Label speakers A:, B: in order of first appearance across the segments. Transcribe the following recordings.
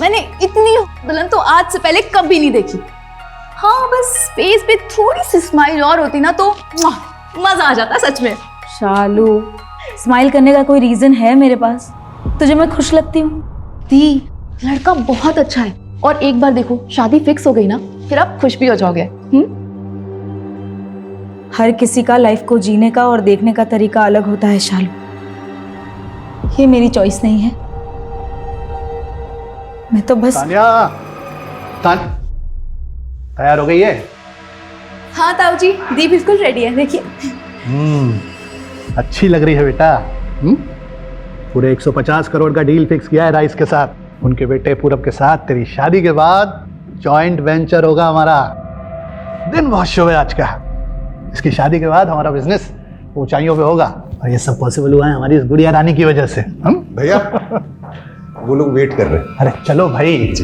A: मैंने इतनी दुल्हन तो आज से पहले कभी नहीं देखी। हाँ बस फेस पे थोड़ी सी स्माइल और होती ना तो मजा आ जाता सच में।
B: शालू, स्माइल करने का कोई रीजन है मेरे पास? तुझे मैं खुश लगती हूँ?
A: दी, लड़का बहुत अच्छा है और एक बार देखो शादी फिक्स हो गई ना फिर आप खुश भी हो जाओगे।
B: हर किसी का लाइफ को जीने का और देखने का तरीका अलग होता है शालू, ये मेरी चॉइस नहीं है। मैं तो बस
C: तैयार हो गई है?
A: हाँ ताऊ जी, दी बिल्कुल रेडी है, देखिए।
C: अच्छी लग रही है बेटा। पूरे 150 करोड़ का डील फिक्स किया है राइस के साथ। उनके बेटे पूरब के साथ तेरी शादी के बाद जॉइंट वेंचर होगा हमारा। दिन बहुत शुभ है आज का। इसकी शादी के बाद हमारा बिजनेस ऊंचाइयों पे होगा और ये सब पॉसिबल हुआ है हमारी इस गुड़िया रानी की वजह से।
D: भैया वो लोग वेट कर रहे हैं।
C: अरे चलो भाई।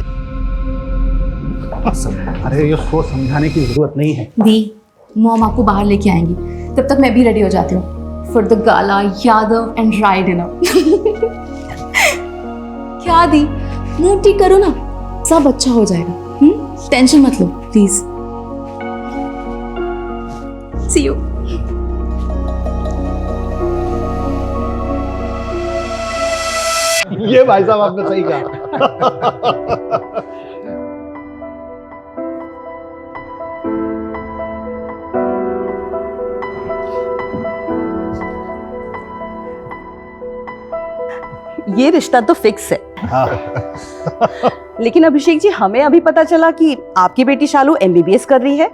C: अरे ये सोच समझाने की जरूरत नहीं है।
A: दी, मॉम आपको बाहर लेके आएंगी, तब तक मैं भी रेडी हो जाती हूँ for the gala Yadav and Rai dinner. क्या दी, मूड ठीक करो ना, सब अच्छा हो जाएगा। टेंशन मत लो प्लीज। C you.
C: ये भाई साहब आपने सही कहा।
E: ये रिश्ता तो फिक्स है।
C: हाँ।
E: लेकिन अभिषेक जी, हमें अभी पता चला कि आपकी बेटी शालू एमबीबीएस कर रही है।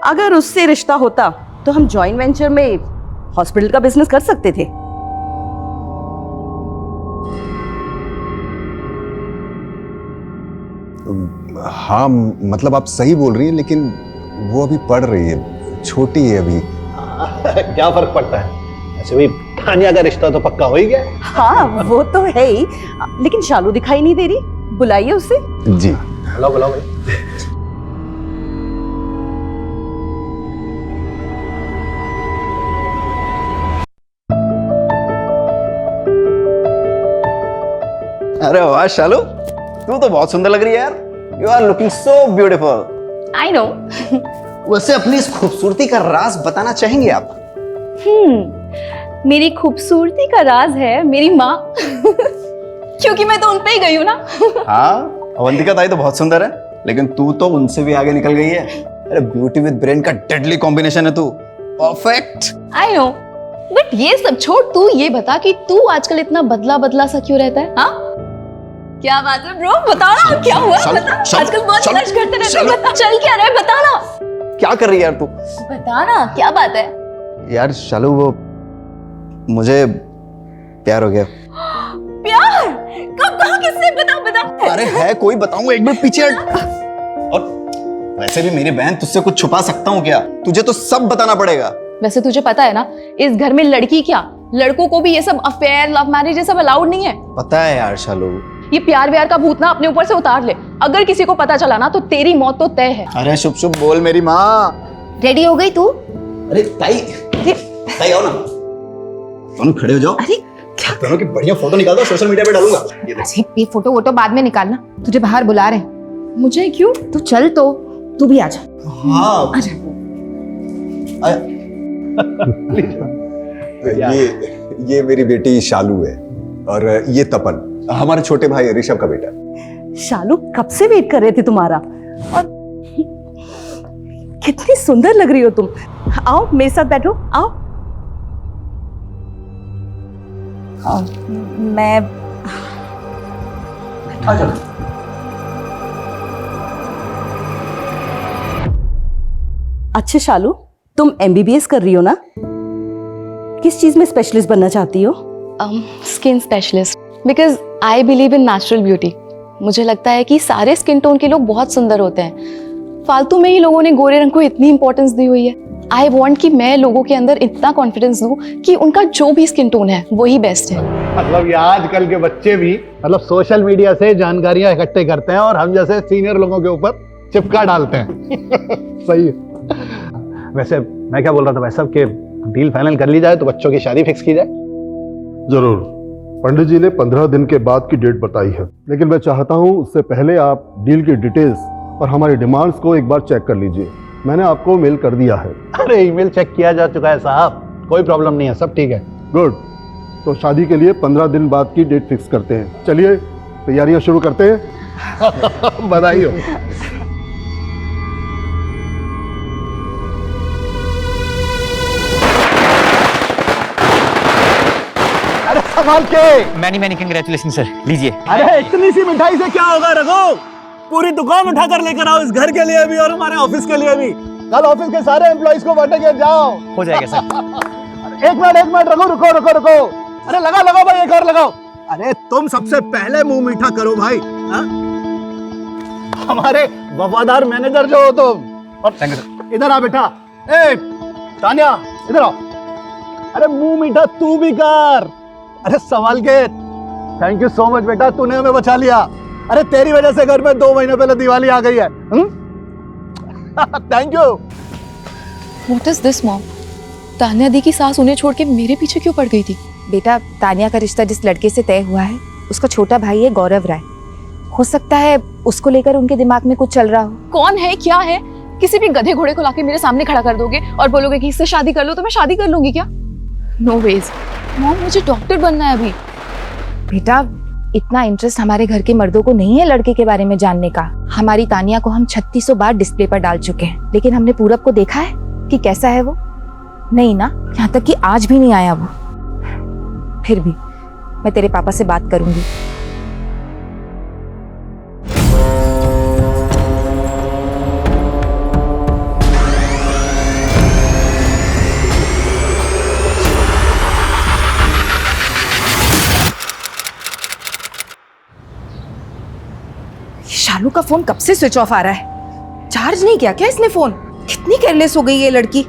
E: अगर उससे रिश्ता होता तो हम जॉइंट वेंचर में हॉस्पिटल का बिजनेस कर सकते थे।
D: हाँ मतलब आप सही बोल रही हैं, लेकिन वो अभी पढ़ रही है, छोटी है अभी।
C: क्या फर्क पड़ता है? ऐसे भी तानिया का रिश्ता तो पक्का हो ही गया।
E: हाँ वो तो है ही, लेकिन शालू दिखाई नहीं दे रही, बुलाइए उसे।
D: जी
C: बुलाओ बुलाओ भाई।
F: अरे वाह शालू, तू तो बहुत सुंदर लग रही है यार। You are looking so beautiful.
A: I know.
F: वैसे अपनी इस खूबसूरती का राज बताना चाहेंगे आप?
A: मेरी खूबसूरती का राज है मेरी माँ। क्योंकि मैं तो उन पे ही गई हूँ ना।
F: हाँ, अवंतिका ताई तो बहुत सुंदर है, लेकिन तू तो उनसे भी आगे निकल गई है। अरे ब्यूटी विद ब्रेन का डेडली कॉम्बिनेशन है तू। परफेक्ट।
A: आई नो, बट ये सब छोड़, तू ये बता कि तू आजकल इतना बदला बदला सा क्यों रहता है? हाँ क्या बात है ब्रो, बताओ ना क्या हुआ? बता, आजकल बहुत फ्लर्ट करते रहते हो, बता चल क्या रहा है, बता ना।
F: क्या कर रही है यार तू?
A: बता ना क्या बात है?
F: यार शालू, वो मुझे प्यार हो गया।
A: प्यार? कब, कहाँ, किससे? बता बता।
F: अरे है कोई, बताऊं? एक मिनट पीछे हट। और वैसे भी मेरी बहन, तुझसे कुछ छुपा सकता हूँ क्या? तुझे तो सब बताना पड़ेगा।
A: वैसे तुझे पता है ना, इस घर में लड़की क्या लड़कों को भी ये सब अफेयर, लव मैरिज, ये सब अलाउड नहीं है।
F: पता है यार शालू।
A: ये प्यार व्यार का भूत ना अपने ऊपर से उतार ले। अगर किसी को पता चला ना तो तेरी मौत तो तय है।
F: अरे शुभ शुभ बोल मेरी माँ।
A: रेडी हो गई तू?
F: अरे ताई, ताई आओ ना, दोनों खड़े हो जाओ। अरे क्या दोनों की बढ़िया फोटो निकाल दो, सोशल मीडिया पे डालूंगा।
G: ये फोटो वोटो बाद में निकालना, तुझे बाहर बुला रहे हैं।
A: मुझे क्यों?
G: तू चल तो, तू भी आजा।
F: हाँ
G: आजा।
D: ये मेरी बेटी शालू है और ये तपन, हमारे छोटे भाई ऋषभ का बेटा।
E: शालू कब से वेट कर रहे थे तुम्हारा, और कितनी सुंदर लग रही हो तुम। आओ मेरे साथ बैठो, आओ।
B: मैं
E: अच्छा शालू, तुम एमबीबीएस कर रही हो ना? किस चीज में स्पेशलिस्ट बनना चाहती हो?
A: Skin specialist, because I believe in natural beauty. मुझे लगता है कि सारे स्किन टोन के लोग बहुत सुंदर होते हैं। फालतू में ही लोगों ने गोरे रंग को इतनी इंपॉर्टेंस दी हुई है। आई वॉन्ट कि मैं लोगों के अंदर इतना कॉन्फिडेंस दूं कि उनका जो भी स्किन टोन है वही बेस्ट है।
C: मतलब ये आजकल के बच्चे भी मतलब सोशल मीडिया से जानकारियां इकट्ठे करते हैं और हम जैसे सीनियर लोगों के ऊपर चिपका डालते हैं। सही है। वैसे मैं क्या बोल रहा था भाई साहब, कि डील फाइनल कर ली जाए तो बच्चों की शादी फिक्स की जाए।
H: जरूर, पंडित जी ने 15 दिन के बाद की डेट बताई है, लेकिन मैं चाहता हूं उससे पहले आप डील की डिटेल्स और हमारी डिमांड्स को एक बार चेक कर लीजिए। मैंने आपको मेल कर दिया है।
C: अरे ईमेल चेक किया जा चुका है साहब, कोई प्रॉब्लम नहीं है, सब ठीक है।
H: गुड, तो शादी के लिए 15 दिन बाद की डेट फिक्स करते हैं। चलिए तैयारियां शुरू करते हैं।
C: बधाई हो। अरे संभाल के।
I: मैनी कंग्रेचुलेशन सर, लीजिए।
C: अरे इतनी सी मिठाई से क्या होगा रघु, पूरी दुकान उठाकर लेकर आओ, इस घर के लिए भी और हमारे ऑफिस के लिए भी। कल ऑफिस के सारे एम्प्लॉइज को बांटेंगे, जाओ।
I: हो जाएगा सर।
C: एक मिनट रघु, रुको। अरे लगाओ भाई, एक और लगाओ। अरे तुम सबसे पहले मुंह मीठा करो भाई, हा? हमारे वफादार मैनेजर जो हो तुम। और इधर आ बेटा, ए तान्या इधर आओ। अरे मुंह मीठा तू भी कर। अरे सवाल के। थैंक यू सो मच बेटा, तूने हमें बचा लिया। अरे तेरी वजह से घर में 2 महीने पहले दिवाली आ गई है। Thank you.
A: What is this, mom? Tanya दी की सास उन्हें छोड़ के मेरे पीछे क्यों पड़ गई थी?
G: बेटा, तान्या का रिश्ता जिस लड़के से तय हुआ है उसका छोटा भाई है गौरव राय। हो सकता है उसको लेकर उनके दिमाग में कुछ चल रहा हो।
A: कौन है, क्या है? किसी भी गधे घोड़े को लाके मेरे सामने खड़ा कर दोगे और बोलोगे कि इससे शादी कर लो, तो मैं शादी कर लूंगी क्या? नो वेज मॉम, मुझे डॉक्टर बनना है अभी।
G: बेटा, इतना इंटरेस्ट हमारे घर के मर्दों को नहीं है लड़के के बारे में जानने का। हमारी तान्या को हम 3600 बार डिस्प्ले पर डाल चुके हैं, लेकिन हमने पूरब को देखा है कि कैसा है वो? नहीं ना, यहाँ तक कि आज भी नहीं आया वो। फिर भी मैं तेरे पापा से बात करूंगी। शालू का फोन कब से स्विच ऑफ आ रहा है? चार्ज नहीं किया क्या इसने फोन? कितनी केयरलेस हो गई ये लड़की।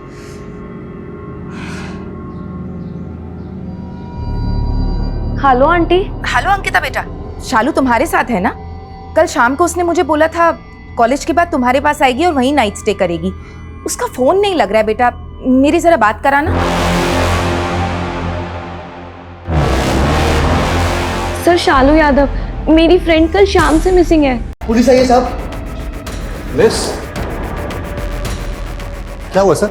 A: Hello aunty.
G: हेलो अंकिता बेटा, शालू तुम्हारे साथ है ना? कल शाम को उसने मुझे बोला था कॉलेज के बाद तुम्हारे पास आएगी और वहीं नाइट स्टे करेगी। उसका फोन नहीं लग रहा है बेटा, मेरी जरा बात कराना।
A: सर, शालू यादव, मेरी फ्रेंड कल शाम से मिसिंग है।
C: पुलिस आई है साहब।
D: मिस, क्या हुआ सर?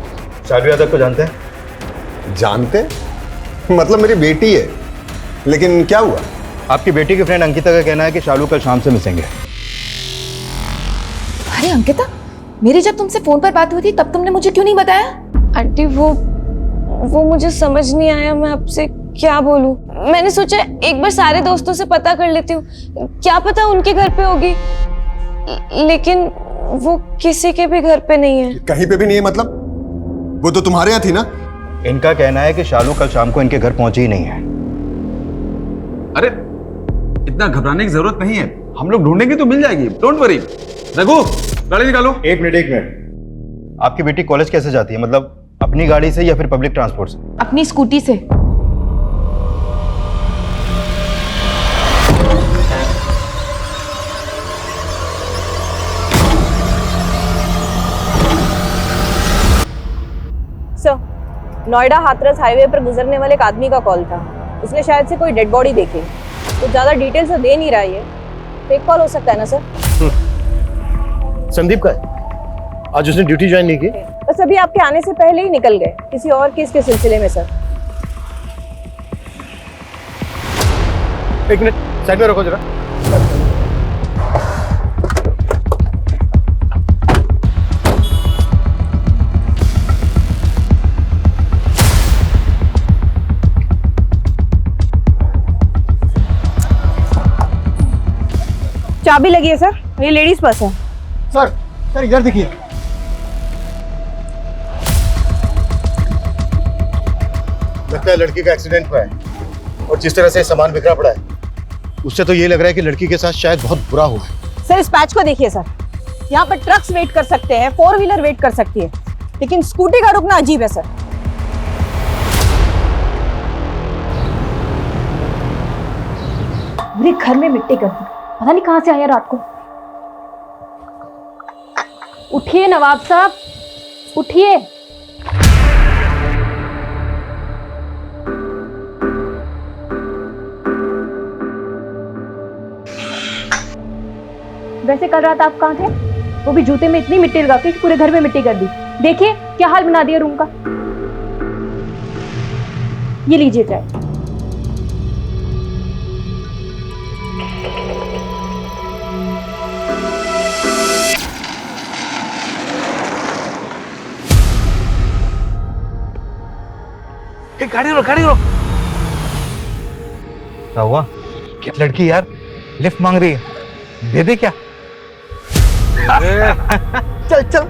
F: शालू यादव को जानते हैं?
D: जानते? मतलब मेरी बेटी है, लेकिन क्या हुआ?
F: आपकी बेटी की फ्रेंड अंकिता का कहना है कि शालू कल शाम से मिसिंग है।
G: अरे अंकिता, मेरी जब तुमसे फोन पर बात हुई थी तब तुमने मुझे क्यों नहीं बताया?
J: आंटी, वो मुझे समझ नहीं आया, मैं आपसे क्या बोलूं। मैंने सोचा एक बार सारे दोस्तों से पता कर लेती हूँ, क्या पता उनके घर पे होगी, लेकिन वो किसी के भी घर पे नहीं है।
D: कहीं पे भी नहीं है मतलब? वो तो तुम्हारे यहाँ थी ना?
F: इनका कहना है कि शालू कल शाम को इनके घर पहुंची ही नहीं है।
K: अरे इतना घबराने की जरूरत नहीं है, हम लोग ढूंढेंगे तो मिल जाएगी, डोंट वरी। रघु, गाड़ी निकालो।
F: एक मिनट। आपकी बेटी कॉलेज कैसे जाती है? मतलब अपनी गाड़ी से या फिर पब्लिक ट्रांसपोर्ट से?
G: अपनी स्कूटी से।
L: सर, नोएडा हाथरस हाईवे पर गुजरने वाले एक आदमी का कॉल था। उसने शायद से कोई डेड बॉडी देखी। तो ज़्यादा डिटेल्स तो दे नहीं रहा है, फेक कॉल हो सकता है ना सर?
C: संदीप का है? आज उसने ड्यूटी ज्वाइन नहीं की?
L: बस अभी आपके आने से पहले ही निकल गए, किसी और केस के सिलसिले में सर।
C: एक मिनट, साइड में रखो जरा।
L: चाबी लगी है सर, ये लेडीज पर्स है।
C: सर इधर देखिए। लगता है लड़की का एक्सीडेंट हुआ है और जिस तरह से सामान बिखरा पड़ा है उससे तो ये लग रहा है कि लड़की के साथ शायद बहुत बुरा हुआ है।
L: सर इस पैच को देखिए सर, यहाँ पर ट्रक्स वेट कर सकते हैं, 4 व्हीलर वेट कर सकती है, लेकिन स्कूटी का रुकना अजीब है सर।
B: पूरे घर में मिट्टी कर दी, पता नहीं कहाँ से आया रात को। उठिए नवाब साहब, उठिए।
L: वैसे कल रात आप कहाँ थे? वो भी जूते में इतनी मिट्टी लगा के पूरे घर में मिट्टी कर दी। देखिए क्या हाल बना दिया रूम का। ये लीजिए चाय।
C: गाड़ी रोक, गाड़ी रोक। क्या हुआ? क्या लड़की यार लिफ्ट मांग रही है, दे दे क्या? चल चल।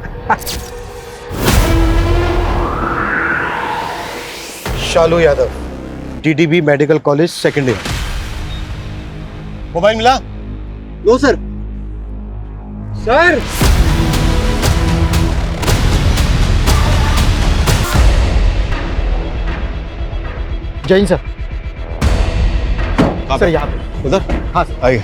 H: Shalu Yadav, DDB medical college second year. Mobile मिला?
C: No sir. Sir
H: Jai Hind sir.
D: Sir
H: यहाँ पे
D: उधर,
H: हाँ सर।
D: आइए।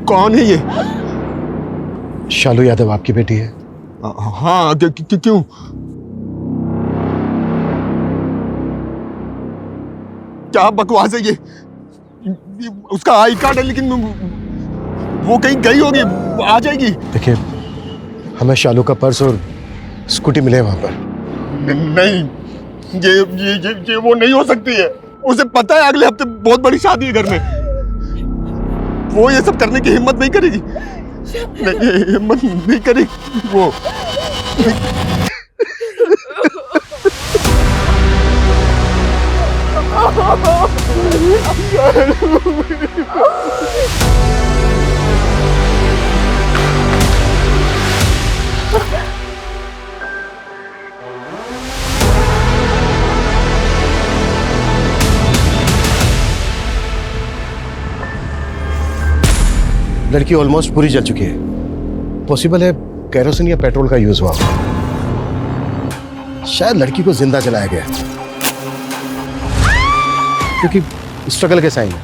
H: कौन है ये? शालू यादव आपकी बेटी है?
D: हाँ, क्यों? क्या बकवास है ये? उसका आई कार्ड है, लेकिन वो कहीं गई होगी, आ जाएगी।
H: देखिए, हमें शालू का पर्स और स्कूटी मिले वहां पर।
D: नहीं, ये वो नहीं हो सकती है। उसे पता है अगले हफ्ते बहुत बड़ी शादी है घर में। वो ये सब करने की हिम्मत नहीं करेगी। नहीं, हिम्मत नहीं करेगी वो।
H: लड़की ऑलमोस्ट पूरी जल चुकी है। पॉसिबल है कैरोसिन या पेट्रोल का यूज हुआ होगा। शायद लड़की को जिंदा जलाया गया, क्योंकि स्ट्रगल के साइन है।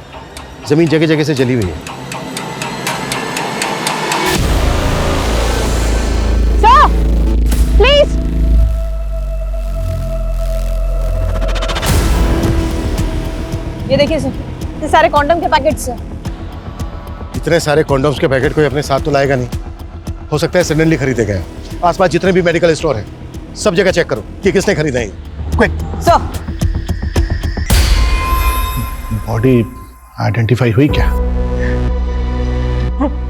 H: जमीन जगह जगह से जली हुई है।
L: Sir please. ये देखिए सर, ये सारे कॉन्डम के पैकेट्स हैं।
H: इतने सारे कॉन्डोम्स के पैकेट कोई अपने साथ तो लाएगा नहीं। हो सकता है सडनली खरीदे गए। आसपास जितने भी मेडिकल स्टोर हैं, सब जगह चेक करो कि किसने खरीदा है। Quick
L: sir.
C: बॉडी आइडेंटिफाई हुई क्या?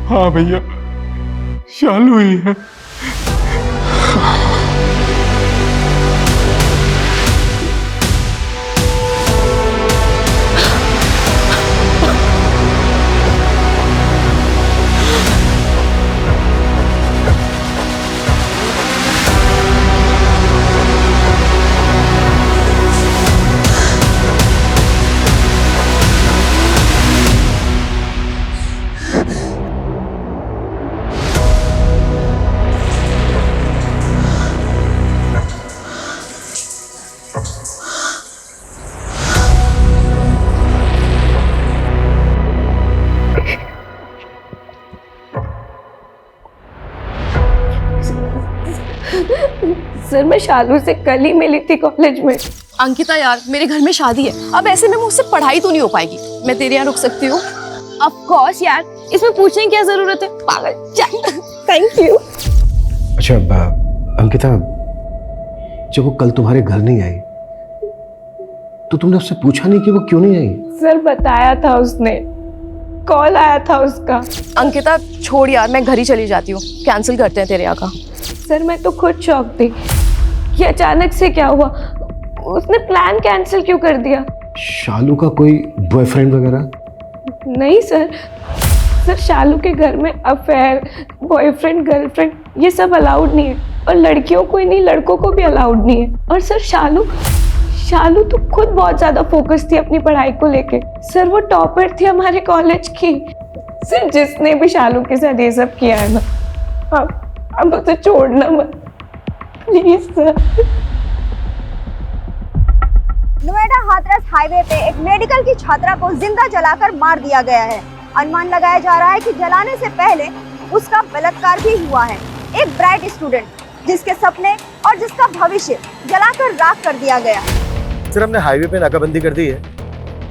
D: हाँ भैया, शालू ही है।
J: सर मैं शालू से कल ही मिली थी कॉलेज में।
A: अंकिता यार, मेरे घर में शादी है, अब ऐसे में मुझसे पढ़ाई तो नहीं हो पाएगी। मैं तेरे यहाँ रुक सकती हूँ?
J: ऑफ कोर्स यार, इसमें पूछने की क्या जरूरत है, पागल। चल, थैंक यू।
H: अच्छा अंकिता, जब वो कल तुम्हारे घर नहीं आई तो तुमने उससे पूछा नहीं कि वो क्यों नहीं आई?
J: सर बताया था उसने, कॉल आया था उसका।
A: अंकिता छोड़ यार, मैं घर ही चली जाती हूँ। कैंसिल करते हैं तेरे यहाँ का।
J: सर मैं तो खुद शॉक थी कि अचानक से क्या हुआ, उसने प्लान कैंसिल क्यों कर दिया?
H: शालू का कोई बॉयफ्रेंड वगैरह?
J: नहीं सर, सर शालू के घर में अफेयर, बॉयफ्रेंड, गर्लफ्रेंड ये सब अलाउड नहीं है, और लड़कियों को ही नहीं लड़कों को भी अलाउड नहीं है। और सर शालू तो खुद बहुत ज्यादा फोकस थी अपनी पढ़ाई को लेके। सर वो टॉपर थी हमारे कॉलेज की। सर जिसने भी शालू के साथ ये सब किया है ना, अब उसे छोड़ना मत please sir.
M: Noida Hathras highway पे एक मेडिकल की छात्रा को जिंदा जलाकर मार दिया गया है।
L: अनुमान लगाया जा रहा है कि जलाने से पहले उसका बलात्कार भी हुआ है। एक ब्राइट स्टूडेंट जिसके सपने और जिसका भविष्य जलाकर राख कर दिया गया।
M: सर हमने हाईवे पे नाकाबंदी कर दी है,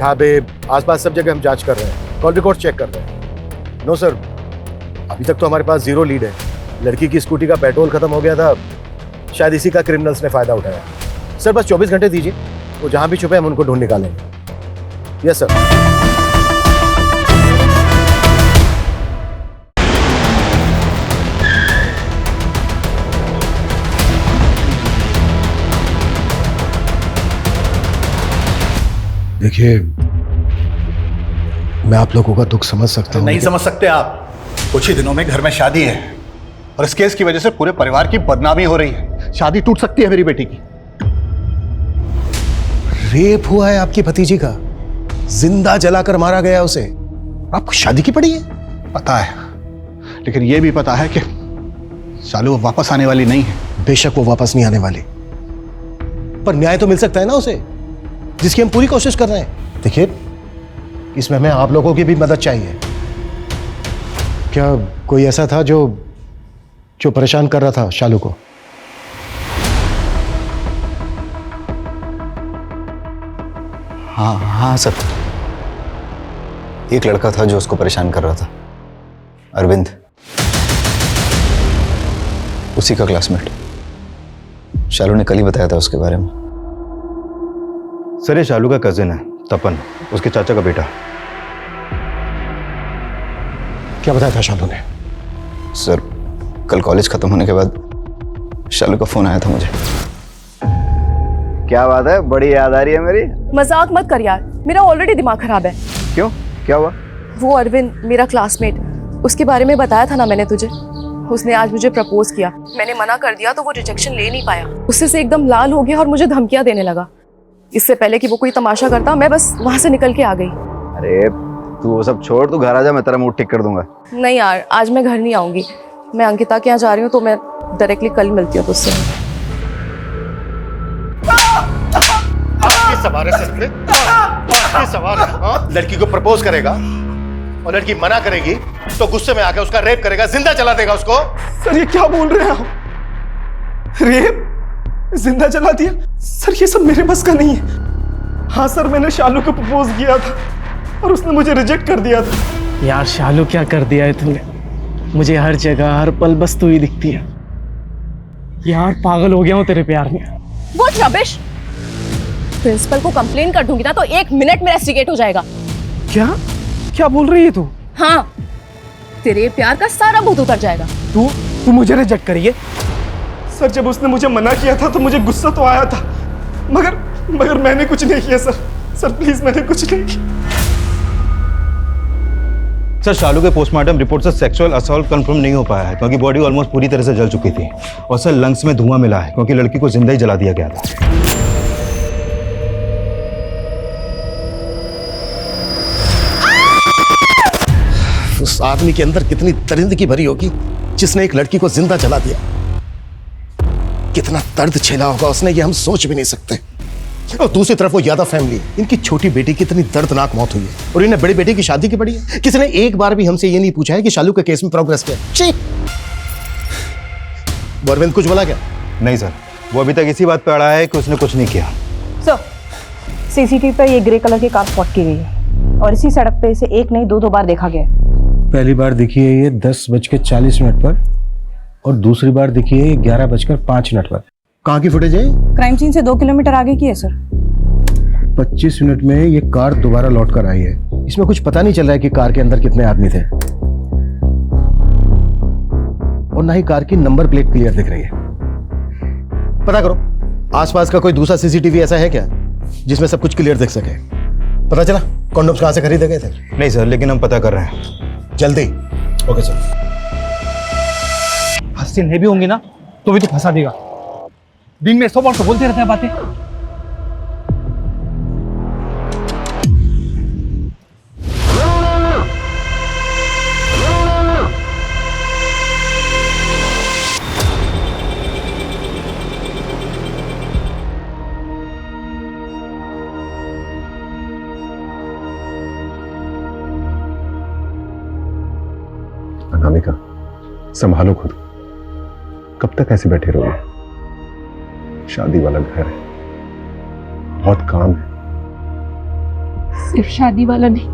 M: ढाबे आसपास सब जगह हम जांच कर रहे हैं, कॉल रिकॉर्ड चेक कर रहे हैं। नो सर, अभी तक तो हमारे पास 0 लीड है। लड़की की स्कूटी का पेट्रोल खत्म हो गया था, शायद इसी का क्रिमिनल्स ने फायदा उठाया। सर बस 24 घंटे दीजिए, वो जहां भी छुपे हम उनको ढूंढ निकालेंगे। Yes sir. देखिए, मैं आप लोगों का दुख समझ सकता हूँ।
C: नहीं समझ सकते आप। कुछ ही दिनों में घर में शादी है और इस केस की वजह से पूरे परिवार की बदनामी हो रही है। शादी टूट सकती है मेरी बेटी की।
M: रेप हुआ है आपकी भतीजी का, जिंदा जलाकर मारा गया उसे। आपको शादी की पड़ी है?
C: पता है, लेकिन यह भी पता है कि शालू वापस आने वाली नहीं है।
M: बेशक वो वापस नहीं आने वाली, पर न्याय तो मिल सकता है ना उसे, जिसकी हम पूरी कोशिश कर रहे हैं। देखिए, इसमें हमें आप लोगों की भी मदद चाहिए। क्या कोई ऐसा था जो परेशान कर रहा था शालू को?
F: हाँ सर, एक लड़का था जो उसको परेशान कर रहा था, अरविंद, उसी का क्लासमेट। शालू ने कल ही बताया था उसके बारे में।
N: सर ये शालू का कजिन है, तपन, उसके चाचा का बेटा।
M: क्या बताया था शालू ने?
F: सर कल कॉलेज खत्म होने के बाद शालू का फोन आया था मुझे। क्या बात है, बड़ी याद आ रही है मेरी।
A: मजाक मत कर यार, मेरा ऑलरेडी दिमाग खराब है।
F: क्यों, क्या हुआ?
A: वो अरविंद, मेरा क्लासमेट, उसके बारे में बताया था ना मैंने तुझे। उसने आज मुझे प्रपोज किया, मैंने मना कर दिया तो वो रिजेक्शन ले नहीं पाया। गुस्से से एकदम लाल हो गया और मुझे धमकियां देने लगा। इससे पहले कि वो कोई तमाशा करता, मैं बस वहां से निकल के आ गई।
F: अरे तू वो सब छोड़, तू घर आ जा, मैं तेरा मूड ठीक कर दूंगा।
A: नहीं यार, आज मैं घर नहीं आऊंगी। मैं अंकिता के यहाँ जा रही हूँ, तो मैं डायरेक्टली कल मिलती हूँ तुझसे।
M: लड़की को प्रपोज करेगा और लड़की मना करेगी तो गुस्से में आकर उसका रेप करेगा, जिंदा जला देगा उसको।
K: सर ये क्या बोल रहे हैं आप? रेप, जिंदा जला दिया? सर ये सब मेरे बस का नहीं है। हाँ सर, मैंने शालू को प्रपोज किया था और उसने मुझे रिजेक्ट कर दिया था।
O: यार शालू क्या कर दिया है तूने? मुझे हर जगह हर पल बस तू ही दिखती है। यार पागल हो गया हूँ तेरे प्यार में।
A: वो रबिश, प्रिंसिपल को कंप्लेन कर दूंगी ना तो 1 मिनट में रेस्टिगेट हो जाएगा।
O: क्या क्या बोल रही है तू?
A: हाँ, तेरे प्यार का सारा भूत उतर जाएगा।
O: तू मुझे रिजेक्ट करिए?
K: सर जब उसने मुझे मना किया था तो मुझे गुस्सा तो आया था, मगर मैंने कुछ नहीं किया सर। सर प्लीज, मैंने कुछ नहीं किया।
N: सर शालू के पोस्टमार्टम रिपोर्ट से सेक्सुअल असॉल्ट कंफर्म नहीं हो पाया है क्योंकि बॉडी ऑलमोस्ट पूरी तरह से जल चुकी थी। और सर लंग्स में धुआं मिला है क्योंकि लड़की को जिंदा ही जला दिया गया था।
M: उस आदमी के अंदर कितनी दरिंदगी भरी होगी जिसने एक लड़की को जिंदा जला दिया। कितना दर्द झेला होगा उसने, ये हम सोच भी नहीं सकते। और दूसरी तरफ वो यादव फैमिली, इनकी छोटी बेटी की इतनी दर्दनाक मौत हुई है और इन्हें बड़ी बेटी की शादी की पड़ी है। किसी ने एक बार भी हमसे ये नहीं पूछा है कि शालू के केस में प्रोग्रेस क्या है। अरविंद कुछ बोला क्या?
N: नहीं सर, वो अभी तक इसी बात पे अड़ा है कि उसने कुछ नहीं किया।
L: सर सीसीटीवी पर ये ग्रे कलर की कार स्पॉट की गई है और इसी सड़क पे इसे एक नहीं दो बार देखा गया है।
M: पहली बार देखी है ये 10:40 पर और दूसरी बार देखी है ये 11:05 पर। कहाँ की फुटेज है?
L: क्राइम सीन से 2 किलोमीटर आगे की है सर।
M: 25 मिनट में ये कार दोबारा लौट कर आई है। इसमें कुछ पता नहीं चल रहा है कि कार के अंदर कितने आदमी थे और ना ही कार की नंबर प्लेट क्लियर दिख रही है। पता करो आसपास का कोई दूसरा सीसीटीवी ऐसा है क्या जिसमें सब कुछ क्लियर दिख सके? पता चला कॉन्डोम्स कहाँ से खरीदे गए थे?
N: नहीं सर, लेकिन हम पता कर रहे हैं
M: जल्दी। Okay sir.
O: हस्तिन है भी होंगी ना तो भी तो फंसा देगा। दिन में 100 बार तो बोलते रहते हैं बातें।
H: अनामिका, संभालो खुद। कब तक ऐसे बैठे रहोगे? शादी वाला घर है, बहुत काम है।
G: सिर्फ शादी वाला नहीं,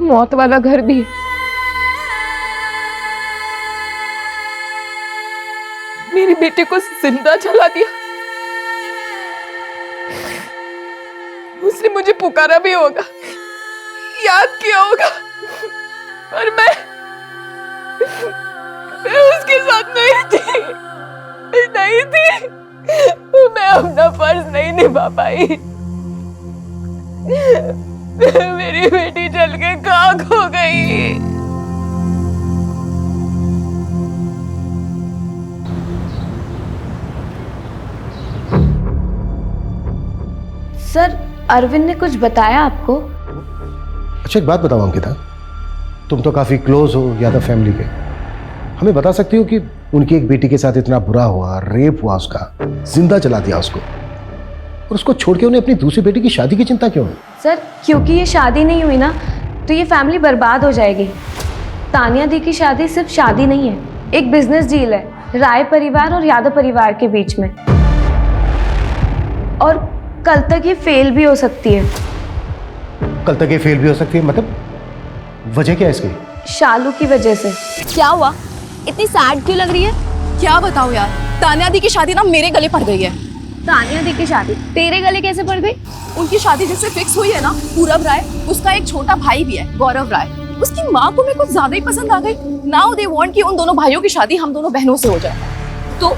G: मौत वाला घर भी है। मेरी बेटे को जिंदा जला दिया। उसने मुझे पुकारा भी होगा, याद किया होगा, पर मैं उसके साथ नहीं थी। मैं अपना फर्ज नहीं निभा पाई। मेरी बेटी जल के खाक हो गई।
J: सर, अरविंद ने कुछ बताया आपको?
M: अच्छा, एक बात बताओ अंकिता, तुम तो काफी क्लोज हो यादव फैमिली के, हमें बता सकती हो कि उनकी एक बेटी के साथ इतना बुरा हुआ, रेप हुआ उसका, जिंदा जला दिया उसको, और उसको छोड़ के उन्हें अपनी दूसरी बेटी की शादी की चिंता क्यों है?
J: सर, क्योंकि ये शादी नहीं हुई ना, तो ये फैमिली बर्बाद हो जाएगी। तानिया दी की शादी सिर्फ शादी नहीं है, एक बिजनेस डील है राय परिवार और यादव परिवार के बीच में, और कल तक ये फेल भी हो सकती है।
M: कल तक ये फेल भी हो सकती है? मतलब वजह क्या है इसकी?
J: शालू की वजह से।
A: क्या हुआ? इतनी सैड क्यों लग रही है? क्या बताऊं यार, तानिया दी की शादी ना मेरे गले पड़ गई है।
J: तानिया दी की शादी तेरे गले कैसे पड़ गई?
A: उनकी शादी जिससे फिक्स हुई है ना, पूरब राय, उसका एक छोटा भाई भी है, गौरव राय। उसकी माँ को मेरे को ज्यादा ही पसंद आ गई। नाउ दे वांट कि उन दोनों भाइयों की शादी हम दोनों बहनों से हो जाए। तो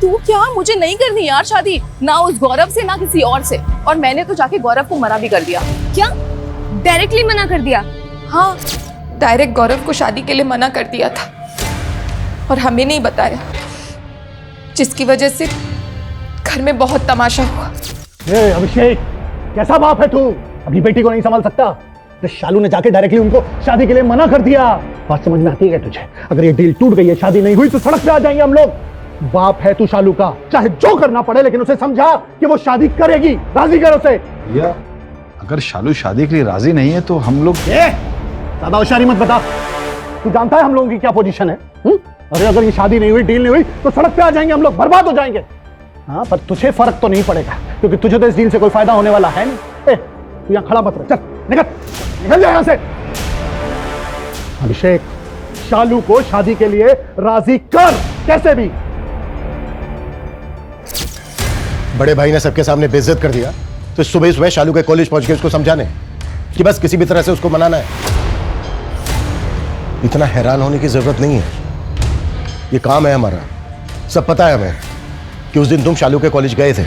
A: तू क्या, मुझे नहीं करनी यार शादी, ना उस गौरव से ना किसी और से। और मैंने तो जाके गौरव को मना भी कर दिया।
J: क्या? डायरेक्टली मना कर दिया?
A: हाँ, डायरेक्ट गौरव को शादी के लिए मना कर दिया था, और हमें नहीं बताया, जिसकी वजह से घर में बहुत तमाशा हुआ।
C: ए अभिषेक, कैसा बाप है तू? अपनी बेटी को नहीं संभाल सकता? तो शालू ने जाके डायरेक्टली उनको शादी के लिए मना कर दिया। बात समझ में आती है तुझे? अगर ये डील टूट गई है, शादी नहीं हुई, तो सड़क पे आ जाएंगे हम लोग। बाप है तू शालू का, चाहे जो करना पड़े, लेकिन उसे समझा कि वो शादी करेगी, राजी कर उसे।
N: भैया, अगर शालू शादी के लिए राजी नहीं है तो हम लोग
C: ज्यादा होशियारी मत बता। तू जानता है हम लोगों की क्या पोजीशन है? अरे अगर ये शादी नहीं हुई, डील नहीं हुई, तो सड़क पे आ जाएंगे हम लोग, बर्बाद हो जाएंगे। हाँ, पर तुझे फर्क तो नहीं पड़ेगा, क्योंकि तुझे तो इस डील से कोई फायदा होने वाला है नहीं। तू यहाँ खड़ा मत रह, चल निकल जा यहाँ से। अभिषेक, शालू को शादी के लिए राजी कर, कैसे भी।
M: बड़े भाई ने सबके सामने बेइज्जत कर दिया, तो सुबह सुबह शालू के कॉलेज पहुंच के उसको समझाने कि बस किसी भी तरह से उसको मनाना है। इतना हैरान होने की जरूरत नहीं है, ये काम है हमारा। सब पता है हमें कि उस दिन तुम शालू के कॉलेज गए थे।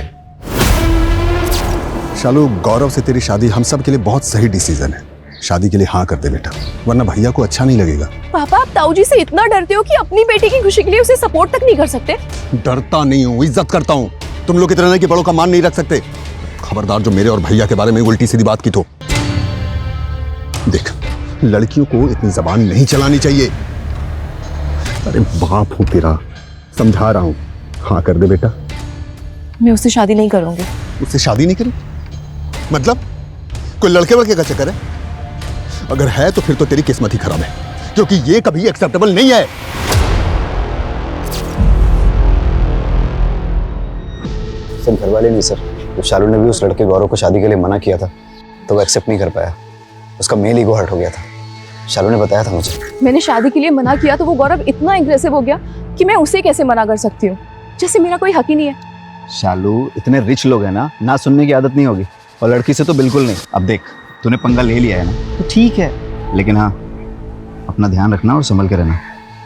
D: शालू, गौरव से तेरी शादी हम सब के लिए बहुत सही डिसीजन है। शादी के लिए हाँ कर दे बेटा, वरना भैया को अच्छा नहीं लगेगा।
A: पापा, आप ताऊ जी से इतना डरते हो कि अपनी बेटी की खुशी के लिए उसे सपोर्ट तक नहीं कर सकते?
D: डरता नहीं हूँ, इज्जत करता हूँ। तुम लोग की तरह नहीं कि बड़ों का मान नहीं रख सकते। खबरदार जो मेरे और भैया के बारे में उल्टी सीधी बात की तो। देख, लड़कियों को इतनी जबान नहीं चलानी चाहिए। अरे बाप हूं तेरा, समझा रहा हूं। हाँ कर दे बेटा।
A: मैं उससे शादी नहीं करूंगी।
D: उससे शादी नहीं करी? मतलब कोई लड़के वड़के का चक्कर है? अगर है तो फिर तो तेरी किस्मत ही खराब है, क्योंकि ये कभी एक्सेप्टेबल नहीं है।
F: सर, घर वाले नहीं सर। तो शालू ने भी उस लड़के गौरव को शादी के लिए मना किया था, तो वो एक्सेप्ट नहीं कर पाया। उसका मेल ईगो हर्ट हो गया था। शालू ने बताया था मुझे।
A: मैंने शादी के लिए मना किया तो वो गौरव इतना एग्रेसिव हो गया कि मैं उसे कैसे मना कर सकती हूँ, जैसे मेरा कोई हक ही नहीं है।
F: शालू, इतने रिच लोग हैं ना सुनने की आदत नहीं होगी, और लड़की से तो बिल्कुल नहीं। अब देख, तूने पंगा ले लिया है ना, तो ठीक है, लेकिन हाँ, अपना ध्यान रखना और संभल के रहना,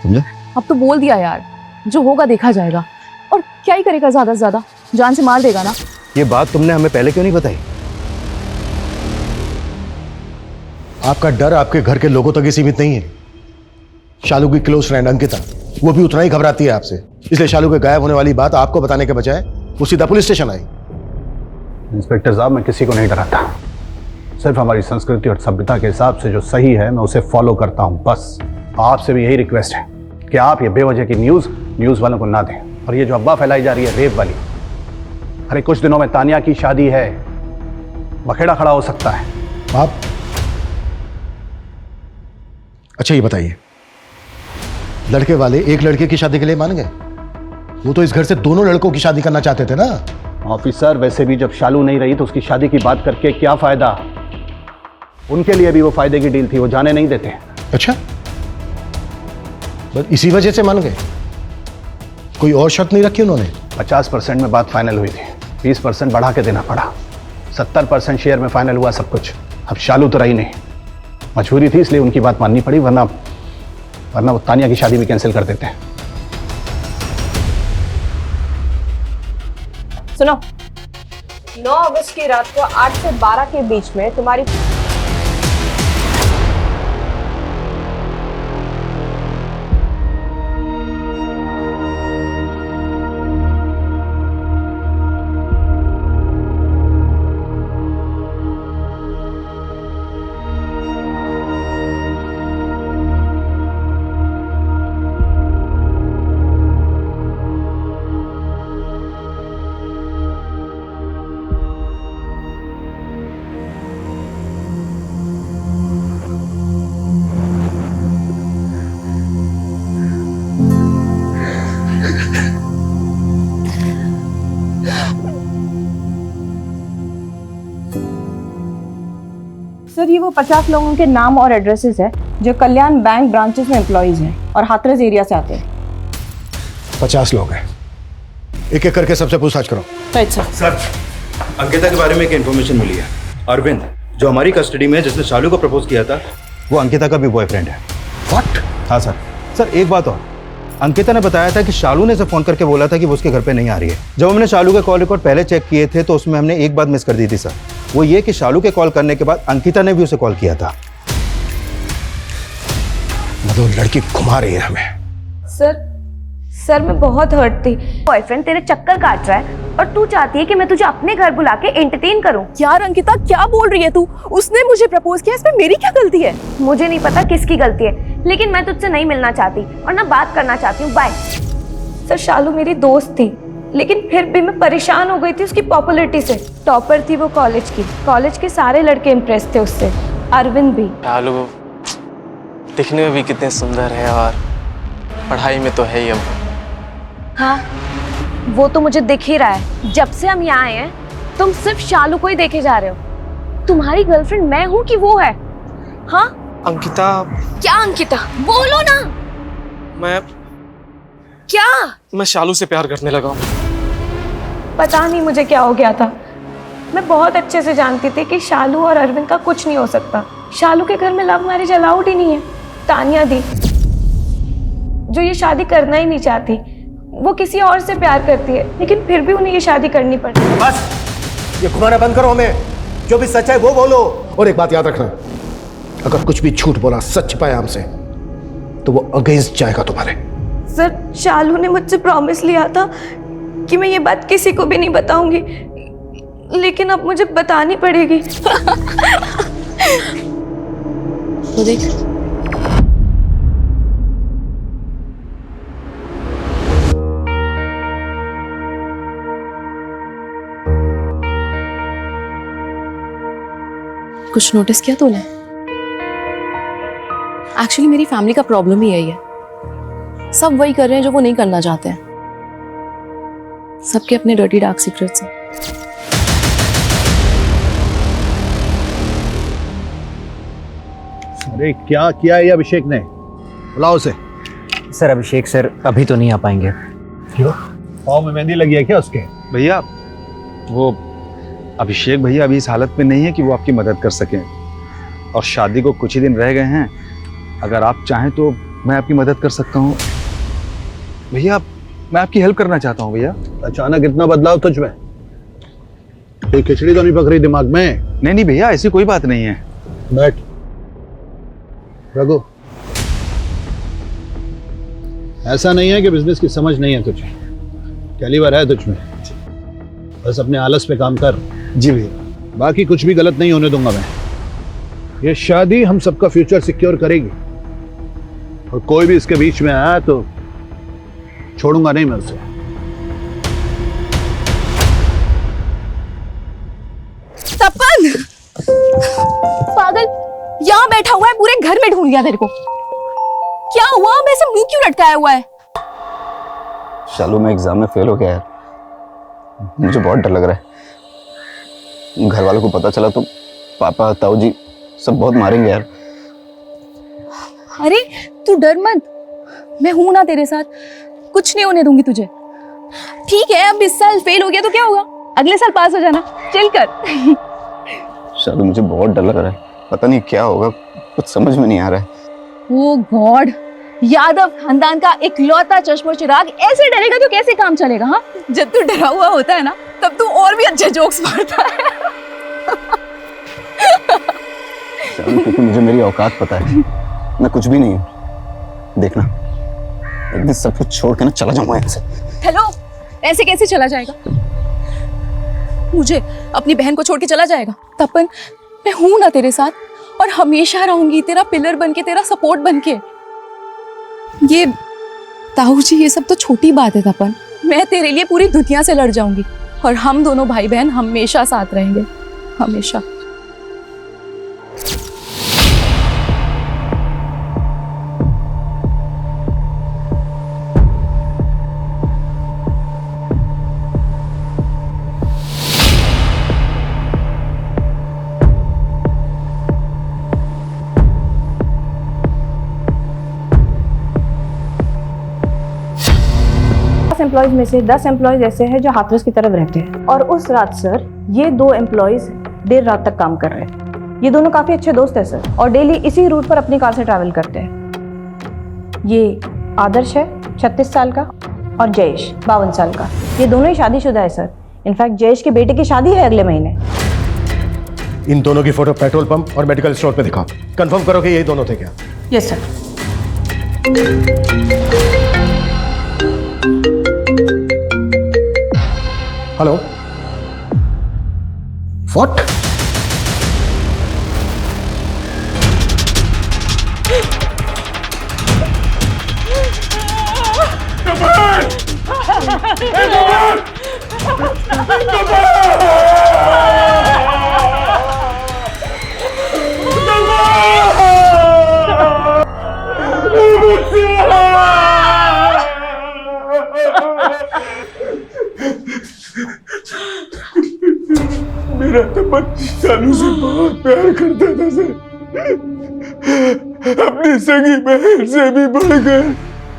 F: समझा?
A: अब तो बोल दिया यार, जो होगा देखा जाएगा। और क्या ही करेगा, ज्यादा से ज्यादा जान से मार देगा ना।
M: ये बात तुमने हमें पहले क्यों नहीं बताई? आपका डर आपके घर के लोगों तक ही सीमित नहीं है। शालू की क्लोज फ्रेंड अंकिता, वो भी उतना ही घबराती है आपसे, इसलिए शालू के गायब होने वाली बात आपको बताने के बजाय वो सीधा पुलिस स्टेशन आई।
C: इंस्पेक्टर साहब, मैं किसी को नहीं डराता, सिर्फ हमारी संस्कृति और सभ्यता के हिसाब से जो सही है मैं उसे फॉलो करता हूं, बस। आपसे भी यही रिक्वेस्ट है कि आप ये बेवजह की न्यूज़ वालों को ना दें। और ये जो अफवाह फैलाई जा रही है रेप वाली, अरे कुछ दिनों में तानिया की शादी है, बखेड़ा खड़ा हो सकता है।
M: अच्छा ये बताइए, लड़के वाले एक लड़के की शादी के लिए मान गए? वो तो इस घर से दोनों लड़कों की शादी करना चाहते थे ना।
C: ऑफिसर, वैसे भी जब शालू नहीं रही तो उसकी शादी की बात करके क्या फायदा? उनके लिए भी वो फायदे की डील थी, वो जाने नहीं देते।
M: अच्छा, बस इसी वजह से मान गए? कोई और शर्त नहीं रखी उन्होंने?
C: 50% में बात फाइनल हुई थी, 20% बढ़ा के देना पड़ा, 70% शेयर में फाइनल हुआ सब कुछ। अब शालू तो रही नहीं, मजबूरी थी इसलिए उनकी बात माननी पड़ी, वरना वो तानिया की शादी भी कैंसिल कर देते हैं।
L: सुनो, 9 अगस्त की रात को 8 से 12 के बीच में तुम्हारी सर, ये वो 50 लोगों के नाम और एड्रेसेस है जो कल्याण बैंक ब्रांचेस में एम्प्लॉइज हैं और हाथरस एरिया से आते हैं।
M: 50 लोग हैं, एक एक करके सबसे पूछताछ करो।
L: Right sir.
N: सर, अंकिता के बारे में एक इन्फॉर्मेशन मिली है। अरविंद, जो हमारी कस्टडी में है, जिसने शालू को प्रपोज किया था, वो अंकिता का भी बॉयफ्रेंड है।
M: व्हाट?
N: हाँ सर। सर एक बात और, अंकिता ने बताया था कि शालू ने उसे फोन करके बोला था कि वो उसके घर पे नहीं आ रही है। जब हमने शालू के कॉल रिकॉर्ड पहले चेक किए थे तो उसमें हमने एक बात मिस कर दी थी सर, वो ये कि शालू के कॉल करने के बाद अंकिता ने भी उसे कॉल किया था।
M: मतलब लड़की घुमा रही है हमें।
J: सर मैं बहुत हर्ट थी।
L: बॉयफ्रेंड तेरे चक्कर काट रहा है और तू चाहती है कि मैं तुझे अपने घर बुला के एंटरटेन करूं।
J: यार अंकिता, क्या बोल रही है तू? उसने मुझे प्रपोज किया, इसमें मेरी क्या गलती है?
L: मुझे नहीं पता किसकी गलती है, लेकिन मैं तुझसे नहीं मिलना चाहती और ना बात करना चाहती हूँ। बाय।
J: सर शालू मेरी दोस्त थी, लेकिन फिर भी मैं परेशान हो गई थी उसकी पॉपुलैरिटी से। टॉपर थी वो कॉलेज की, कॉलेज के सारे लड़के इम्प्रेस थे उससे, अरविंद भी।
O: शालू दिखने में भी कितने सुंदर है और पढ़ाई में तो है ही। अब
J: हाँ, वो तो मुझे दिख ही रहा है। जब से हम यहाँ आए हैं तुम सिर्फ शालू को ही देखे जा रहे हो। तुम्हारी गर्लफ्रेंड मैं हूँ कि वो है? हाँ
O: अंकिता।
J: क्या अंकिता? बोलो ना।
O: मैं शालू से प्यार करने लगा हूँ।
J: पता नहीं मुझे क्या हो गया था। मैं बहुत अच्छे से जानती थी कि शालू और अरविंद का कुछ नहीं हो सकता। शालू के घर में लव मैरिज अलाउड ही नहीं है। तानिया दी, जो ये शादी करना ही नहीं चाहती, वो किसी और से प्यार करती है, लेकिन फिर भी उन्हें ये शादी करनी पड़ती है।
M: बस ये घुमाना बंद करो, हमें जो भी सच है वो बोलो। और एक बात याद रखना, अगर कुछ भी झूठ बोला, सच पाया हमसे, तो वो अगेंस्ट जाएगा तुम्हारे।
J: सर शालू ने मुझसे प्रॉमिस लिया था कि मैं ये बात किसी को भी नहीं बताऊंगी, लेकिन अब मुझे बतानी पड़ेगी। तो देख, कुछ नोटिस किया तूने? एक्चुअली मेरी फैमिली का प्रॉब्लम ही यही है। सब वही कर रहे हैं जो वो नहीं करना चाहते हैं। सबके अपने डर्टी डार्क सीक्रेट्स हैं।
C: अरे क्या किया है ये अभिषेक ने? बुलाओ उसे।
I: सर अभिषेक सर अभी तो नहीं आ पाएंगे।
C: क्यों? पाँव में मेहंदी लगी है क्या उसके?
N: भैया वो अभिषेक भैया अभी इस हालत में नहीं है कि वो आपकी मदद कर सकें, और शादी को कुछ ही दिन रह गए हैं। अगर आप चाहें तो मैं आपकी मदद कर सकता हूँ भैया। मैं आपकी हेल्प करना चाहता हूँ भैया।
C: अचानक इतना बदलाव तुझ में? कोई खिचड़ी तो नहीं पक रही दिमाग में?
N: नहीं नहीं भैया, ऐसी कोई बात नहीं है।
C: बैठ रघु, ऐसा नहीं है कि बिजनेस की समझ नहीं है तुझे, कैलिबर है तुझ में। बस अपने आलस पे काम कर।
N: जी भैया।
C: बाकी कुछ भी गलत नहीं होने दूंगा मैं। ये शादी हम सबका फ्यूचर सिक्योर करेगी, और कोई भी इसके बीच में आया तो छोड़ूंगा नहीं मैं उसे।
J: तपन पागल, यहाँ बैठा हुआ है, पूरे घर में ढूंढ लिया तेरे को।
G: क्या हुआ? अब ऐसे मुंह क्यों लटकाया हुआ है?
F: शालू, मैं एग्जाम में फेल हो गया यार। मुझे बहुत डर लग रहा है। घर वालों को पता चला तो पापा, ताऊ जी सब बहुत मारेंगे यार।
G: अरे तू डर मत, मैं हूं ना तेरे साथ, कुछ नहीं होने दूंगी तुझे। ठीक है, अब इस साल फेल हो गया तो क्या होगा, अगले साल पास हो जाना। चिल कर।
F: शालू, मुझे बहुत डर लग रहा है, पता नहीं क्या होगा, कुछ समझ में नहीं आ रहा है।
G: ओ गॉड, यादव खानदान का इकलौता चश्मो चिराग ऐसे डरेगा तो कैसे काम चलेगा? हाँ, जब तू डरा हुआ होता है ना तब तू और भी अच्छे जोक्स मारता है।
F: शालू, क्योंकि मुझे मेरी औकात पता है, मैं कुछ भी नहीं हूँ। देखना, एक दिन सब कुछ छोड़ के ना चला जाऊंगा यहाँ से।
G: हेलो, ऐसे कैसे चला जाएगा? मुझे अपनी बहन को छोड़ के चला जाएगा? तपन, मैं हूं ना तेरे साथ और हमेशा रहूंगी, तेरा पिलर बनके, तेरा सपोर्ट बनके। ये ताऊ जी, ये सब तो छोटी बात है तपन। मैं तेरे लिए पूरी दुनिया से लड़ जाऊंगी और हम दोनों भाई बहन हमेशा साथ रहेंगे, हमेशा।
L: एम्प्लॉयज में से 10 एम्प्लॉयज ऐसे हैं जो हाथरस की तरफ रहते हैं, और उस रात सर ये 2 एम्प्लॉयज देर रात तक काम कर रहे हैं। ये दोनों काफी अच्छे दोस्त हैं सर, और डेली इसी रूट पर अपनी कार से ट्रैवल करते हैं। ये आदर्श है 36 साल का, और जयेश 52 साल का। ये दोनों ही शादीशुदा है सर। इनफैक्ट जयेश के बेटे की शादी है अगले महीने।
M: इन दोनों की फोटो पेट्रोल पंप और मेडिकल स्टोर पे दिखाओ, कंफर्म करो कि यही दोनों थे क्या?
L: Yes sir.
M: Hello, what?
D: मेरा तपन शालू से बहुत प्यार करता था सर, अपनी सगी बहन से भी बढ़कर।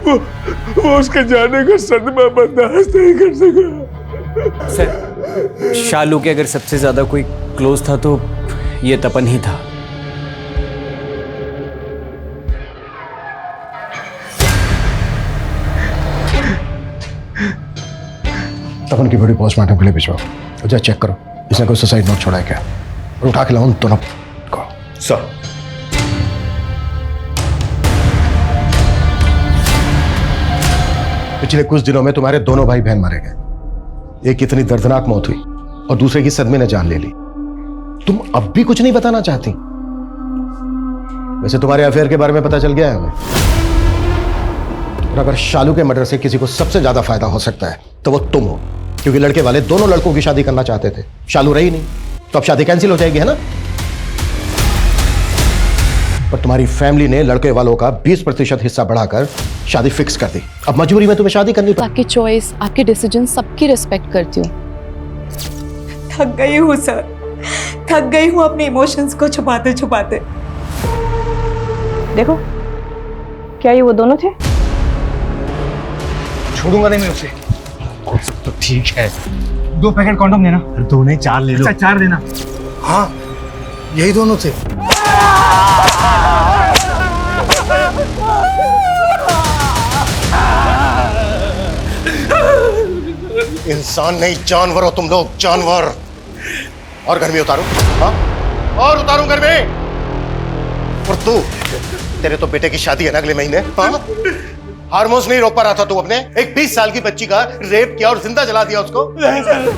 D: वो उसके जाने का सदमा बर्दाश्त नहीं कर सका।
I: सर, शालू के अगर सबसे ज्यादा कोई क्लोज था तो ये तपन ही था।
M: तपन की बॉडी पोस्टमार्टम के लिए भिजवाओ, और जा चेक करो इसने कोई सुसाइड नोट छोड़ा है क्या, और उठा के लाओ उन दोनों को।
D: सर,
M: पिछले कुछ दिनों में तुम्हारे दोनों भाई बहन मारे गए। एक इतनी दर्दनाक मौत हुई और दूसरे की सदमे ने जान ले ली। तुम अब भी कुछ नहीं बताना चाहती? वैसे तुम्हारे अफेयर के बारे में पता चल गया है हमें, और अगर शालू के मर्डर से किसी को सबसे ज्यादा फायदा हो सकता है तो वो तुम हो, क्योंकि लड़के वाले दोनों लड़कों की शादी करना चाहते थे। शालू रही नहीं तो अब शादी कैंसिल हो जाएगी, है ना? पर तुम्हारी फैमिली ने लड़के वालों का 20% हिस्सा बढ़ाकर शादी फिक्स कर दी। अब मजबूरी में तुम्हें शादी करनी पड़ी।
A: आपकी चॉइस, आपके डिसीजन सबकी रिस्पेक्ट करती हूँ।
B: थक गई हूँ सर, थक गई हूँ अपने इमोशंस को छुपाते छुपाते।
L: देखो, क्या ये वो दोनों थे?
K: छोड़ूंगा नहीं मैं उसे। तो ठीक है, 2 पैकेट कॉन्डोम देना। 2 नहीं 4 ले लो। अच्छा 4 देना।
M: हाँ, यही दोनों थे। इंसान नहीं, जानवर हो तुम लोग, जानवर। और घर में उतारूं? हाँ, और उतारूं घर में? और तू, तेरे तो बेटे की शादी है ना अगले महीने। हाँ, हार्मोन्स नहीं रोक पा रहा था तू अपने? एक 20 साल की बच्ची का रेप किया और जिंदा जला दिया उसको।
K: नहीं सर,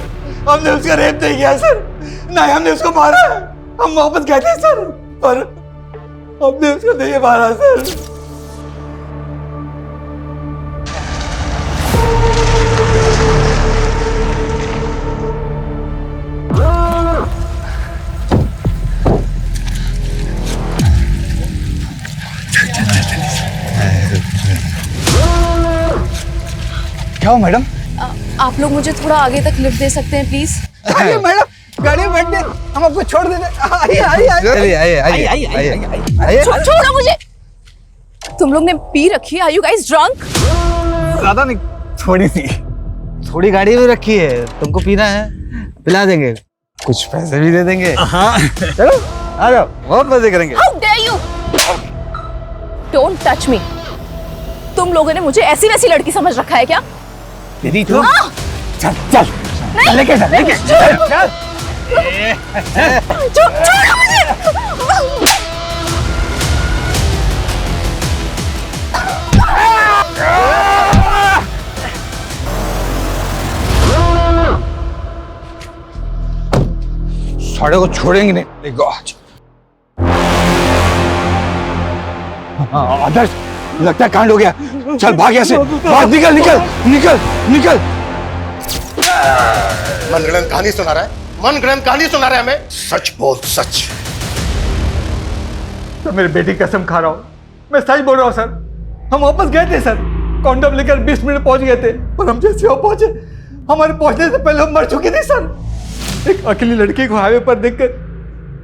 K: हमने उसका रेप नहीं किया सर, नहीं हमने उसको मारा। हम मोहब्बत कहते हैं सर, पर हमने उसको नहीं मारा सर।
F: क्या हो मैडम?
A: आप लोग मुझे थोड़ा आगे तक लिफ्ट दे सकते हैं प्लीज?
K: आइए मैडम, गाड़ी में बैठ गए, हम आपको छोड़ देते। आइए आइए आइए।
A: छोड़ो मुझे। तुम लोग ने पी रखी है? Are you guys drunk?
N: ज्यादा नहीं, थोड़ी सी।
K: थोड़ी गाड़ी में रखी है, तुमको पीना है पिला देंगे, कुछ पैसे भी दे देंगे।
N: हाँ
K: चलो आ जाओ, बहुत मजे करेंगे।
A: How dare you? Don't touch me. तुम लोगों ने मुझे ऐसी वैसी लड़की समझ रखा है क्या?
K: दीदी तू चल चल
A: नहीं,
K: लेके चल, लेके चल।
A: छोड़ो मुझे।
N: साढ़े को छोड़ेंगे नहीं। देखो आज आदर्श, लगता है कांड हो गया। चल भाग यहाँ से, भाग, निकल निकल निकल निकल।
M: मनगढ़ंत कहानी सुना रहा है, मनगढ़ंत कहानी सुना रहा है हमें। सच बोल, सच।
K: सर मेरी बेटी कसम खा रहा हूँ, मैं सच बोल रहा हूँ सर। हम वापस गए थे सर, कॉन्डम लेकर 20 मिनट पहुंच गए थे, और हम जैसे वहां पहुंचे, हमारे पहुंचने से पहले हम मर चुके थे सर। एक अकेली लड़की को हाईवे पर देखकर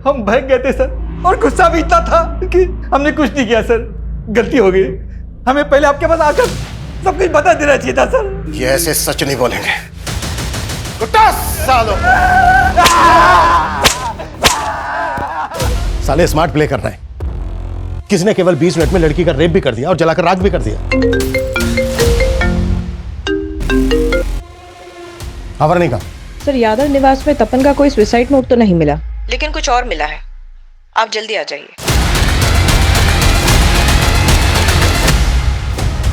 K: हम भाग गए थे सर, और गुस्सा भी इतना था कि हमने कुछ नहीं किया सर। गलती हो गई, हमें पहले आपके पास आकर सब कुछ बता देना चाहिए था सर।
M: ये ऐसे सच नहीं बोलेंगे। कुत्ता सालो, साले स्मार्ट प्ले कर रहे हैं। किसने केवल 20 मिनट में लड़की का रेप भी कर दिया और जलाकर राख भी कर दिया। खबर नहीं कहा
L: सर, यादव निवास में तपन का कोई सुसाइड नोट तो नहीं मिला, लेकिन कुछ और मिला है। आप जल्दी आ जाइए।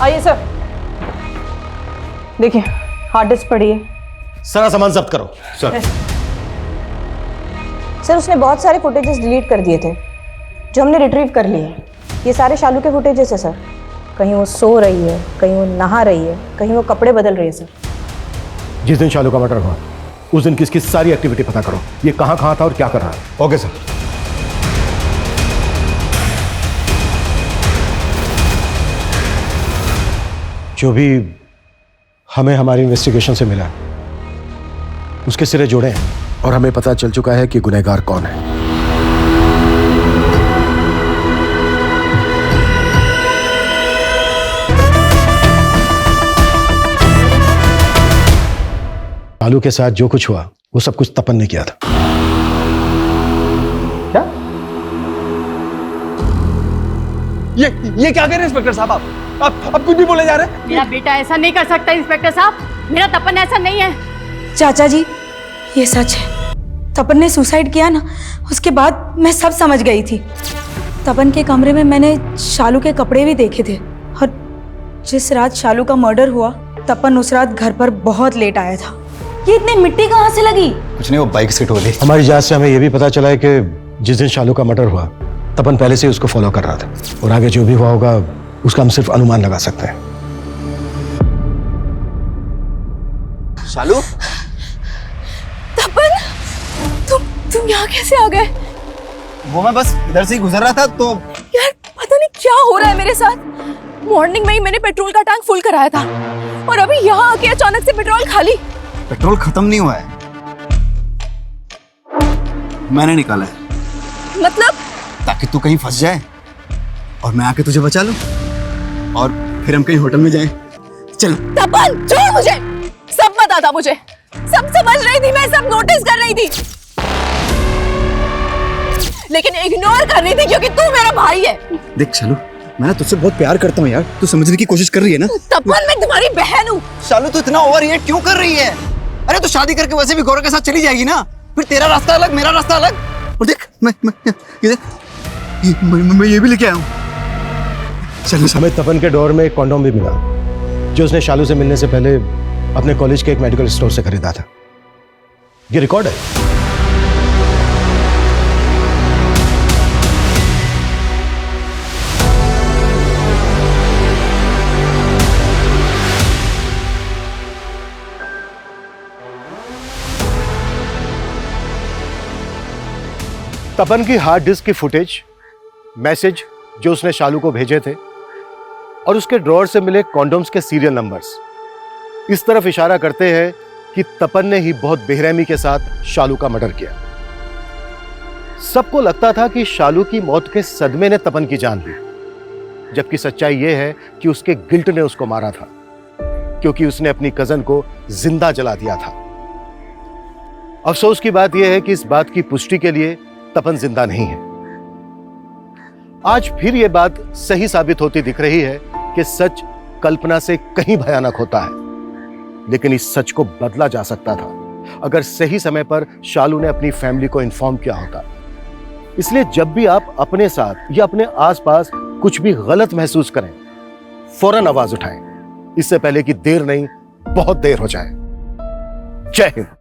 L: आइए सर, देखिए हार्ड डिस्क पड़ी है।
M: सारा सामान जब्त करो सर।
L: सर उसने बहुत सारे फुटेजेस डिलीट कर दिए थे जो हमने रिट्रीव कर लिए हैं। ये सारे शालू के फुटेजेस है सर। कहीं वो सो रही है, कहीं वो नहा रही है, कहीं वो कपड़े बदल रही है सर।
M: जिस दिन शालू का मर्डर हुआ उस दिन किसकी सारी एक्टिविटी पता करो, ये कहां था और क्या कर रहा है।
N: Okay sir.
M: जो भी हमें हमारी इन्वेस्टिगेशन से मिला उसके सिरे जोड़े हैं और हमें पता चल चुका है कि गुनहगार कौन है। शालू के साथ जो कुछ हुआ वो सब कुछ तपन ने किया था।
K: क्या?
N: ये क्या कह रहे हैं इंस्पेक्टर साहब? आप कुछ भी बोले जा रहे हैं।
P: मेरा बेटा ऐसा नहीं कर सकता इंस्पेक्टर साहब, मेरा तपन ऐसा नहीं है।
B: चाचा जी ये सच है, तपन ने सुसाइड किया ना, उसके बाद मैं सब समझ गई थी। तपन के कमरे में मैंने शालू के कपड़े भी देखे थे, और जिस रात शालू का मर्डर हुआ तपन उस रात घर पर बहुत लेट आया था। ये इतनी मिट्टी कहाँ से लगी?
F: कुछ नहीं, वो बाइक से टोली।
M: हमारी जांच से हमें यह भी पता चला है कि जिस दिन शालू का मर्डर हुआ तपन पहले से उसको फॉलो कर रहा था, और आगे जो भी हुआ होगा उसका हम सिर्फ अनुमान लगा सकते हैं।
F: शालू,
A: तपन, तुम यहाँ कैसे आ गए?
F: वो मैं बस इधर से ही गुजर रहा था तो।
A: यार पता नहीं क्या हो रहा है मेरे साथ। मॉर्निंग में ही मैंने पेट्रोल का टैंक फुल कराया था, और अभी यहाँ आके अचानक से पेट्रोल खाली।
F: पेट्रोल खत्म नहीं हुआ है, मैंने निकाला है।
A: मतलब?
F: ताकि तू कहीं फंस जाए और मैं आके तुझे बचा लूं, और फिर हम कहीं होटल में जाएं। चल।
A: तपन छोड़ मुझे, सब पता था मुझे, सब समझ रही थी मैं, सब नोटिस कर रही थी, लेकिन इग्नोर कर रही थी क्योंकि तू मेरा भाई है।
F: देख शालू, मैं ना तुझसे बहुत प्यार करता हूँ यार, तू समझने की कोशिश कर रही है ना।
A: तपन मैं तुम्हारी बहन हूँ।
F: शालू तू इतना ओवर रिएक्ट क्यों कर रही है? अरे तो शादी करके वैसे भी गौरव के साथ चली जाएगी ना, फिर तेरा रास्ता अलग मेरा रास्ता अलग। और देख मैं ये भी लेके आया हूँ।
M: हमें तपन के डोर में एक कॉन्डोम भी मिला जो उसने शालू से मिलने से पहले अपने कॉलेज के एक मेडिकल स्टोर से खरीदा था। ये रिकॉर्ड है। तपन की हार्ड डिस्क की फुटेज, मैसेज जो उसने शालू को भेजे थे, और उसके ड्रॉअर से मिले कॉन्डोम्स के सीरियल नंबर्स, इस तरफ इशारा करते हैं कि तपन ने ही बहुत बेरहमी के साथ शालू का मर्डर किया। सबको लगता था कि शालू की मौत के सदमे ने तपन की जान ली, जबकि सच्चाई यह है कि उसके गिल्ट ने उसको मारा था, क्योंकि उसने अपनी कजन को जिंदा जला दिया था। अफसोस की बात यह है कि इस बात की पुष्टि के लिए तपन जिंदा नहीं है। आज फिर यह बात सही साबित होती दिख रही है कि सच कल्पना से कहीं भयानक होता है, लेकिन इस सच को बदला जा सकता था अगर सही समय पर शालू ने अपनी फैमिली को इन्फॉर्म किया होता। इसलिए जब भी आप अपने साथ या अपने आसपास कुछ भी गलत महसूस करें, फौरन आवाज उठाएं, इससे पहले कि देर नहीं बहुत देर हो जाए। जय हिंद।